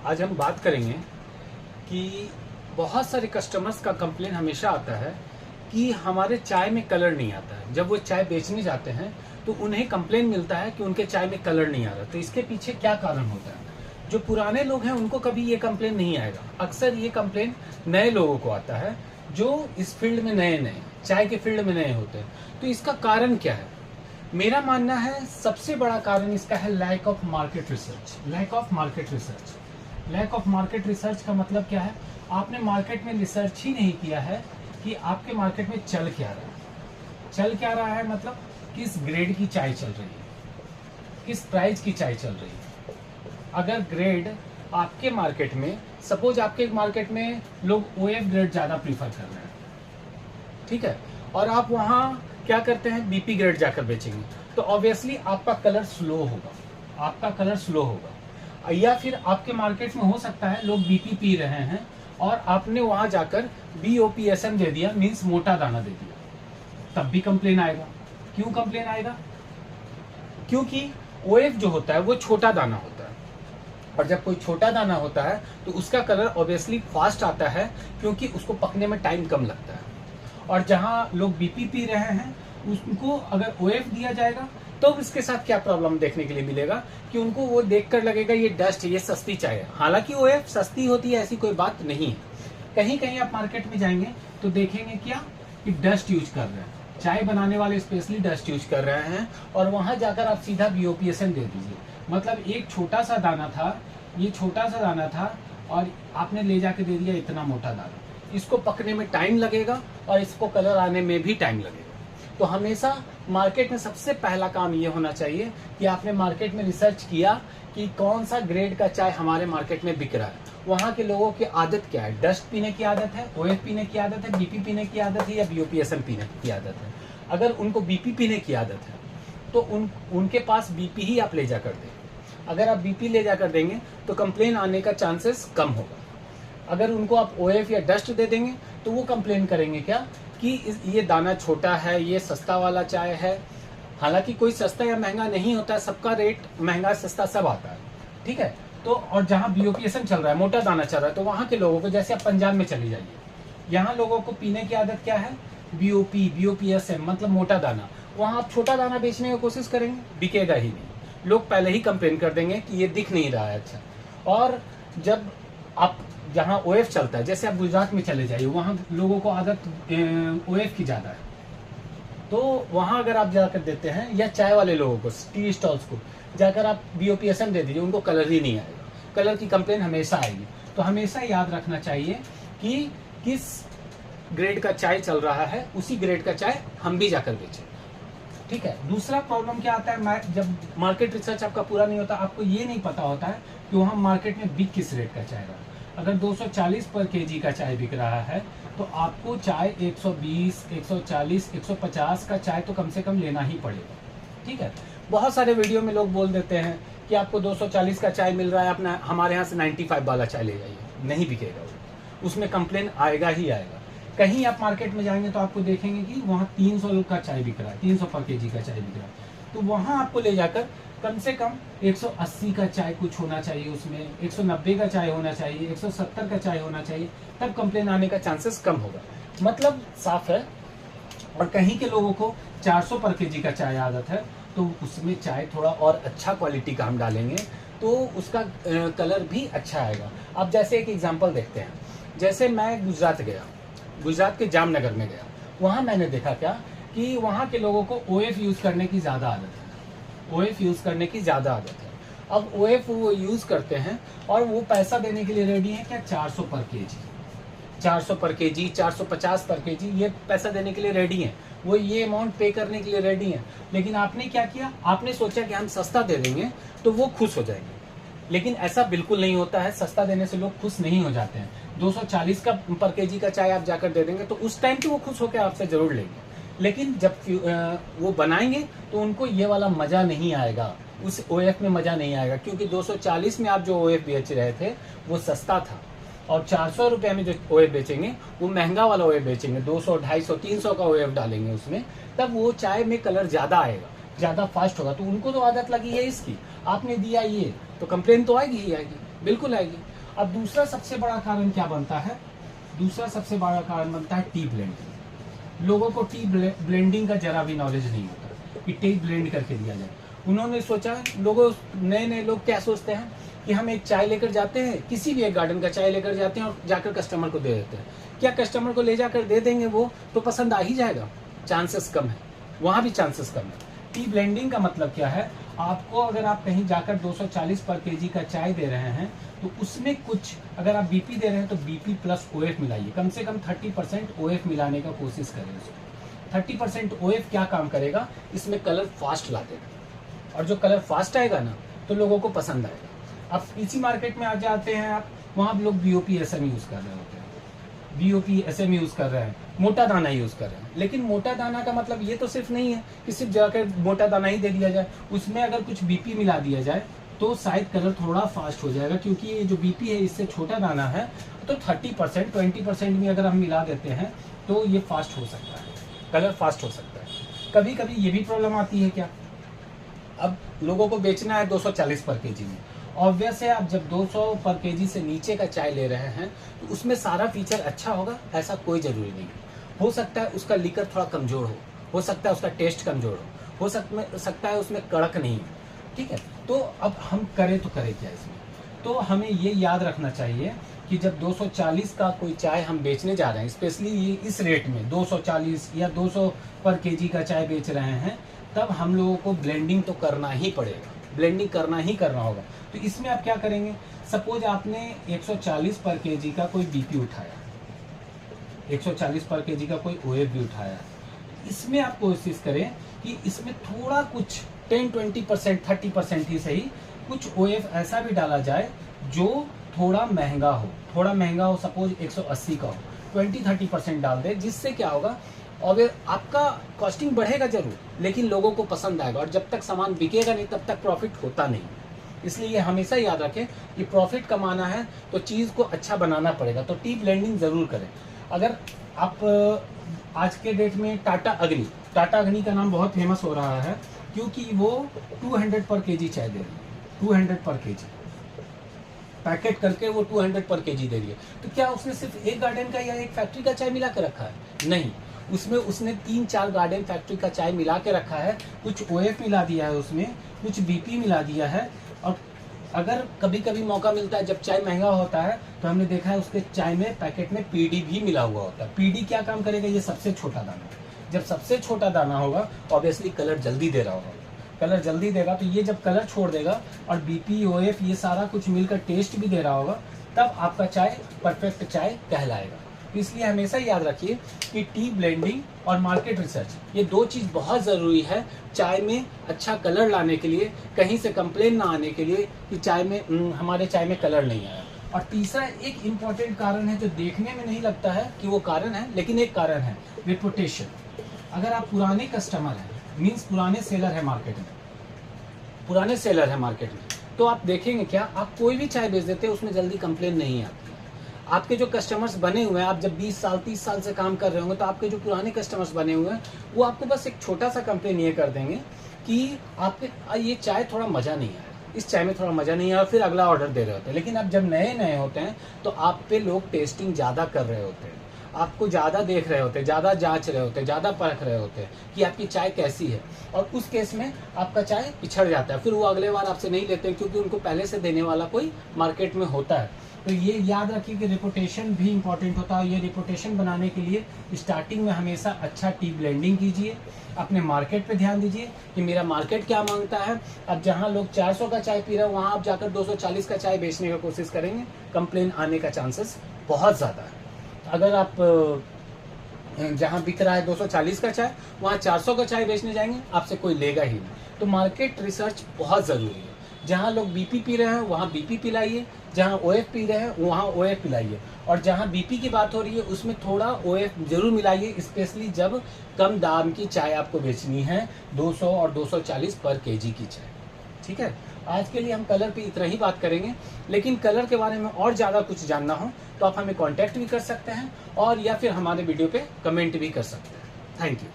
आज हम बात करेंगे कि बहुत सारे कस्टमर्स का कंप्लेन हमेशा आता है कि हमारे चाय में कलर नहीं आता है। जब वो चाय बेचने जाते हैं तो उन्हें कंप्लेन मिलता है कि उनके चाय में कलर नहीं आ रहा। तो इसके पीछे क्या कारण होता है? जो पुराने लोग हैं उनको कभी ये कंप्लेन नहीं आएगा। अक्सर ये कंप्लेन नए लोगों को आता है जो इस फील्ड में नए चाय के फील्ड में नए होते हैं। तो इसका कारण क्या है? मेरा मानना है सबसे बड़ा कारण इसका है lack of market research. Lack of market research, lack of market research का मतलब क्या है? आपने मार्केट में रिसर्च ही नहीं किया है कि आपके मार्केट में चल क्या रहा है। चल क्या रहा है मतलब किस ग्रेड की चाय चल रही है, किस प्राइस की चाय चल रही है। अगर ग्रेड आपके मार्केट में, सपोज आपके मार्केट में लोग ओएफ ग्रेड ज़्यादा प्रीफर कर रहे हैं, ठीक है, और आप वहाँ क्या करते हैं, बीपी ग्रेड जाकर बेचेंगे, तो ऑब्वियसली आपका कलर स्लो होगा, आपका कलर स्लो होगा। या फिर आपके मार्केट में हो सकता है लोग बीपी पी रहे हैं और आपने वहाँ जाकर BOPSM दे दिया, मीन्स मोटा दाना दे दिया, तब भी कंप्लेन आएगा। क्यों कंप्लेन आएगा? क्योंकि ओएफ जो होता है वो छोटा दाना होता है, और जब कोई छोटा दाना होता है तो उसका कलर ऑब्वियसली फास्ट आता है क्योंकि उसको पकने में टाइम कम लगता है। और जहाँ लोग बीपी पी रहे हैं उनको अगर ओएफ दिया जाएगा तो इसके साथ क्या प्रॉब्लम देखने के लिए मिलेगा कि उनको वो देखकर लगेगा ये डस्ट, ये सस्ती चाय है। हालांकि ओएफ सस्ती होती है, ऐसी कोई बात नहीं है। कहीं कहीं आप मार्केट में जाएंगे तो देखेंगे क्या कि डस्ट यूज कर रहे हैं, चाय बनाने वाले स्पेशली डस्ट यूज कर रहे हैं, और वहां जाकर आप सीधा BOPSM दे दीजिए। मतलब एक छोटा सा दाना था, ये छोटा सा दाना था और आपने ले जाके दे दिया इतना मोटा दाना। इसको पकने में टाइम लगेगा और इसको कलर आने में भी टाइम लगेगा। तो हमेशा मार्केट में सबसे पहला काम ये होना चाहिए कि आपने मार्केट में रिसर्च किया कि कौन सा ग्रेड का चाय हमारे मार्केट में बिक रहा है, वहाँ के लोगों की आदत क्या है, डस्ट पीने की आदत है, ओएफ पीने की आदत है, बीपी पीने की आदत है, या BOPSM पीने की आदत है। अगर उनको बीपी पीने की आदत है तो उनके पास बीपी ही आप ले जाकर दें। अगर आप बीपी ले जाकर देंगे तो कंप्लेन आने का चांसेस कम होगा। अगर उनको आप ओएफ या डस्ट दे देंगे तो वो कंप्लेन करेंगे क्या कि ये दाना छोटा है, ये सस्ता वाला चाय है। हालांकि कोई सस्ता या महंगा नहीं होता है, सबका रेट महंगा सस्ता सब आता है, ठीक है। तो और जहाँ BOPSM चल रहा है, मोटा दाना चल रहा है, तो वहाँ के लोगों को, जैसे आप पंजाब में चली जाइए, यहाँ लोगों को पीने की आदत क्या है, BOPSM मतलब मोटा दाना। वहाँ आप छोटा दाना बेचने की कोशिश करेंगे, बिकेगा ही नहीं। लोग पहले ही कंप्लेन कर देंगे कि ये दिख नहीं रहा है अच्छा। और जब आप जहाँ ओएफ चलता है, जैसे आप गुजरात में चले जाइए, वहाँ लोगों को आदत ओएफ की ज़्यादा है, तो वहाँ अगर आप जाकर देते हैं, या चाय वाले लोगों को, टी स्टॉल्स को जाकर आप BOPSM दे दीजिए, उनको कलर ही नहीं आएगा, कलर की कंप्लेन हमेशा आएगी। तो हमेशा याद रखना चाहिए कि किस ग्रेड का चाय चल रहा है, उसी ग्रेड का चाय हम भी जाकर बेचें, ठीक है। दूसरा प्रॉब्लम क्या आता है, जब मार्केट रिसर्च आपका पूरा नहीं होता, आपको ये नहीं पता होता है कि वहाँ मार्केट में बिक किस रेट का चाय रहा है। अगर 240 पर केजी का चाय बिक रहा है तो आपको चाय 120, 140, 150 का चाय तो कम से कम लेना ही पड़ेगा, ठीक है। बहुत सारे वीडियो में लोग बोल देते हैं कि आपको 240 का चाय मिल रहा है, अपना हमारे यहाँ से 95 वाला चाय ले जाइए। नहीं बिकेगा वो, उसमें कंप्लेन आएगा ही आएगा। कहीं आप मार्केट में जाएंगे तो आपको देखेंगे कि वहाँ 300 का चाय बिक रहा है, 300 पर केजी का चाय बिक रहा है, तो वहाँ आपको ले जाकर कम से कम 180 का चाय कुछ होना चाहिए, उसमें 190 का चाय होना चाहिए, 170 का चाय होना चाहिए, तब कंप्लेन आने का चांसेस कम होगा। मतलब साफ है। और कहीं के लोगों को 400 पर केजी का चाय आदत है, तो उसमें चाय थोड़ा और अच्छा क्वालिटी का हम डालेंगे तो उसका कलर भी अच्छा आएगा। अब जैसे एक एग्जांपल देखते हैं, जैसे मैं गुजरात गया, गुजरात के जामनगर में गया, वहाँ मैंने देखा क्या कि वहाँ के लोगों को ओएफ यूज़ करने की ज़्यादा आदत है, ओएफ यूज़ करने की ज़्यादा आदत है। अब ओएफ वो यूज़ करते हैं और वो पैसा देने के लिए रेडी है क्या, 400 पर केजी, 400 पर केजी, 450 पर केजी, ये पैसा देने के लिए रेडी हैं, वो ये अमाउंट पे करने के लिए रेडी हैं। लेकिन आपने क्या किया, आपने सोचा कि हम सस्ता दे देंगे तो वो खुश हो जाएंगे, लेकिन ऐसा बिल्कुल नहीं होता है। सस्ता देने से लोग खुश नहीं हो जाते हैं। 240 का पर केजी का चाय आप जाकर दे देंगे तो उस टाइम पे वो खुश होकर आपसे ज़रूर लेंगे, लेकिन जब वो बनाएंगे तो उनको ये वाला मज़ा नहीं आएगा, उस ओएफ में मज़ा नहीं आएगा, क्योंकि 240 में आप जो ओएफ बेच रहे थे वो सस्ता था, और 400 रुपये में जो ओएफ बेचेंगे वो महंगा वाला ओएफ बेचेंगे, 200, 250, 300 का ओएफ डालेंगे उसमें, तब वो चाय में कलर ज़्यादा आएगा, ज़्यादा फास्ट होगा। तो उनको तो आदत लगी है इसकी, आपने दिया ये, तो कंप्लेन तो आएगी ही आएगी, बिल्कुल आएगी। अब दूसरा सबसे बड़ा कारण क्या बनता है? दूसरा सबसे बड़ा कारण बनता है टी ब्लेंडिंग। लोगों को टी ब्लेंडिंग का जरा भी नॉलेज नहीं होता कि टी ब्लेंड करके दिया जाए। उन्होंने सोचा, नए लोग क्या सोचते हैं कि हम एक चाय लेकर जाते हैं, किसी भी एक गार्डन का चाय लेकर जाते हैं और जाकर कस्टमर को दे देते हैं। क्या कस्टमर को ले जाकर दे देंगे वो तो पसंद आ ही जाएगा? चांसेस कम है, वहाँ भी चांसेस कम है। टी ब्लेंडिंग का मतलब क्या है? आपको अगर आप कहीं जाकर 240 पर केजी का चाय दे रहे हैं तो उसमें कुछ, अगर आप बीपी दे रहे हैं तो बीपी प्लस ओएफ मिलाइए, कम से कम 30% ओएफ मिलाने का कोशिश करें उसमें। 30% ओएफ क्या काम करेगा? इसमें कलर फास्ट ला देगा, और जो कलर फास्ट आएगा ना तो लोगों को पसंद आएगा। अब इसी मार्केट में आ जाते हैं आप, वहाँ लोग बीओपी एसएम यूज़ कर रहे होते हैं, बीओपी एसएम यूज़ कर रहे हैं, मोटा दाना यूज़ कर रहे हैं। लेकिन मोटा दाना का मतलब ये तो सिर्फ नहीं है कि सिर्फ जाकर मोटा दाना ही दे दिया जाए, उसमें अगर कुछ बीपी मिला दिया जाए तो शायद कलर थोड़ा फास्ट हो जाएगा, क्योंकि ये जो बीपी है इससे छोटा दाना है तो 30% 20% में अगर हम मिला देते हैं तो ये फास्ट हो सकता है, कलर फास्ट हो सकता है। कभी कभी ये भी प्रॉब्लम आती है क्या? अब लोगों को बेचना है 240 पर केजी में, ऑब्वियस है आप जब 200 पर केजी से नीचे का चाय ले रहे हैं तो उसमें सारा फीचर अच्छा होगा ऐसा कोई ज़रूरी नहीं है। हो सकता है उसका लीकर थोड़ा कमज़ोर हो सकता है उसका टेस्ट कमज़ोर हो सकता है उसमें कड़क नहीं है, ठीक है। तो अब हम करें तो करें क्या इसमें? तो हमें ये याद रखना चाहिए कि जब 240 का कोई चाय हम बेचने जा रहे हैं, स्पेशली ये इस रेट में 240 या 200 पर केजी का चाय बेच रहे हैं, तब हम लोगों को ब्लेंडिंग तो करना ही पड़ेगा, ब्लेंडिंग करना ही करना होगा। तो इसमें आप क्या करेंगे? सपोज आपने 140 पर केजी का कोई बीपी उठाया, 140 पर केजी का कोई ओएफ भी उठाया, इसमें आप कोशिश करें कि इसमें थोड़ा कुछ 10-20% 30% ही सही कुछ ओएफ ऐसा भी डाला जाए जो थोड़ा महंगा हो, सपोज 180 का हो, 20-30% डाल दे, जिससे क्या होगा? और आपका कॉस्टिंग बढ़ेगा जरूर, लेकिन लोगों को पसंद आएगा, और जब तक सामान बिकेगा नहीं तब तक प्रॉफिट होता नहीं। इसलिए ये हमेशा याद रखें कि प्रॉफिट कमाना है तो चीज़ को अच्छा बनाना पड़ेगा, तो टी ब्लेंडिंग ज़रूर करें। अगर आप आज के डेट में टाटा अग्नि का नाम बहुत फेमस हो रहा है, क्योंकि वो 200 पर केजी चाय दे रही है, 200 पर केजी पैकेट करके वो 200 पर केजी दे रही है। तो क्या उसने सिर्फ एक गार्डन का या एक फैक्ट्री का चाय मिला के रखा है? नहीं, उसमें उसने 3-4 गार्डन फैक्ट्री का चाय मिला के रखा है, कुछ ओएफ मिला दिया है, उसमें कुछ बीपी मिला दिया है। और अगर कभी कभी मौका मिलता है जब चाय महंगा होता है तो हमने देखा है उसके चाय में पैकेट में पीडी भी मिला हुआ होता है। पीडी क्या काम करेगा? ये सबसे छोटा दाना, जब सबसे छोटा दाना होगा ऑब्वियसली कलर जल्दी दे रहा होगा, कलर जल्दी देगा, तो ये जब कलर छोड़ देगा और बीपी ओएफ ये सारा कुछ मिलकर टेस्ट भी दे रहा होगा, तब आपका चाय परफेक्ट चाय कहलाएगा। इसलिए हमेशा याद रखिए कि टी ब्लेंडिंग और मार्केट रिसर्च ये दो चीज़ बहुत ज़रूरी है चाय में अच्छा कलर लाने के लिए, कहीं से कंप्लेन ना आने के लिए कि चाय में हमारे चाय में कलर नहीं आया। और तीसरा एक इम्पॉर्टेंट कारण है जो देखने में नहीं लगता है कि वो कारण है, लेकिन एक कारण है रेपुटेशन। अगर आप पुराने कस्टमर हैं, मीन्स पुराने सेलर है मार्केट में, तो आप देखेंगे क्या, आप कोई भी चाय बेच देते हैं उसमें जल्दी कंप्लेन नहीं आती। आपके जो कस्टमर्स बने हुए हैं, आप जब 20 साल 30 साल से काम कर रहे होंगे, तो आपके जो पुराने कस्टमर्स बने हुए हैं वो आपको बस एक छोटा सा कंप्लेन ये कर देंगे कि आपके ये चाय थोड़ा मज़ा नहीं आया, इस चाय में थोड़ा मज़ा नहीं आया, फिर अगला ऑर्डर दे रहे होते हैं। लेकिन अब जब नए होते हैं तो आप पे लोग टेस्टिंग ज़्यादा कर रहे होते हैं, आपको ज़्यादा देख रहे होते हैं, ज़्यादा जांच रहे होते हैं, ज़्यादा परख रहे होते हैं कि आपकी चाय कैसी है, और उस केस में आपका चाय पिछड़ जाता है, फिर वो अगले बार आपसे नहीं लेते हैं क्योंकि उनको पहले से देने वाला कोई मार्केट में होता है। तो ये याद रखिए कि रेपुटेशन भी इंपॉर्टेंट होता है। ये रेपुटेशन बनाने के लिए स्टार्टिंग में हमेशा अच्छा टी ब्लेंडिंग कीजिए, अपने मार्केट पे ध्यान दीजिए कि मेरा मार्केट क्या मांगता है। अब जहाँ लोग 400 का चाय पी रहे हैं वहाँ आप जाकर 240 का चाय बेचने की कोशिश करेंगे, कंप्लेन आने का चांसेस बहुत ज़्यादा है। अगर आप जहाँ बिक रहा है 240 का चाय, वहाँ 400 का चाय बेचने जाएंगे, आपसे कोई लेगा ही नहीं। तो मार्केट रिसर्च बहुत ज़रूरी है। जहाँ लोग बीपी पी रहे हैं वहाँ बीपी पिलाइए, जहाँ ओएफ पी रहे हैं वहाँ ओएफ पिलाइए, और जहाँ बीपी की बात हो रही है उसमें थोड़ा ओएफ जरूर मिलाइए, स्पेशली जब कम दाम की चाय आपको बेचनी है, 200 और 240 पर केजी की चाय। ठीक है, आज के लिए हम कलर पे इतना ही बात करेंगे, लेकिन कलर के बारे में और ज़्यादा कुछ जानना हो तो आप हमें कांटेक्ट भी कर सकते हैं, और या फिर हमारे वीडियो पे कमेंट भी कर सकते हैं। Thank you.